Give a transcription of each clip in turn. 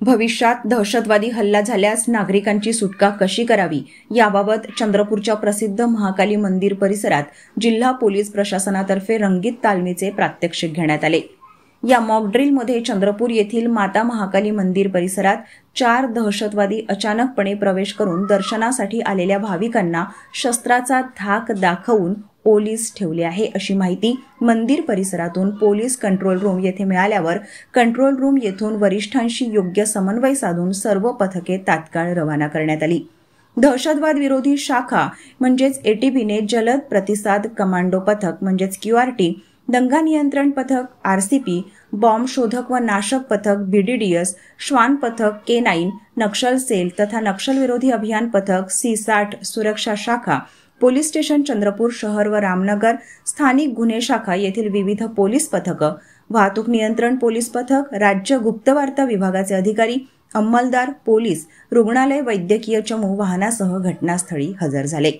भविष्यात दहशतवादी हल्ला झाल्यास नागरिकांची सुटका कशी करावी याबाबत चंद्रपूरच्या प्रसिद्ध महाकाली मंदिर परिसरात जिल्हा पोलीस प्रशासनातर्फे रंगीत तालमीचे प्रात्यक्षिक घेण्यात आले। या मॉक ड्रिलमध्ये चंद्रपूर येथील माता महाकाली मंदिर परिसरात 4 दहशतवादी अचानकपणे प्रवेश करून दर्शनासाठी आलेल्या भाविकांना शस्त्राचा धाक दाखवून ओलीस ठेवले आहे अशी माहिती मंदिर परिसरातून पोलीस कंट्रोल रूम येथे मिळाल्यावर कंट्रोल रूम येथून वरिष्ठांशी योग्य समन्वय साधून सर्व पथके तात्काळ रवाना करण्यात आली। दहशतवाद विरोधी शाखा म्हणजेच एटीपीने जलद प्रतिसाद कमांडो पथक म्हणजेच QRT, दंगा नियंत्रण पथक RCP, बॉम्ब शोधक व नाशक पथक BDDS, श्वान पथक K9, नक्षल सेल तथा नक्षल विरोधी अभियान पथक C60, सुरक्षा शाखा, पोलीस स्टेशन चंद्रपूर शहर व रामनगर, स्थानिक गुन्हे शाखा येथील विविध पोलीस पथकं, वाहतूक नियंत्रण पोलीस पथक, राज्य गुप्तवार्ता विभागाचे अधिकारी, अंमलदार, पोलीस, रुग्णालय, वैद्यकीय चमू वाहनासह घटनास्थळी हजर झाले।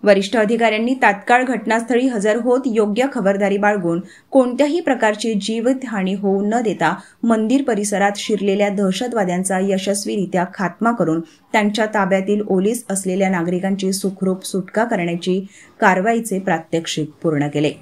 वरिष्ठ अधिकाऱ्यांनी तात्काळ घटनास्थळी हजर होत योग्य खबरदारी बाळगून कोणत्याही प्रकारची जीवितहानी होऊ न देता मंदिर परिसरात शिरलेल्या दहशतवाद्यांचा यशस्वीरित्या खात्मा करून त्यांच्या ताब्यातील ओलीस असलेल्या नागरिकांची सुखरूप सुटका करण्याची कारवाईचे प्रात्यक्षिक पूर्ण केले।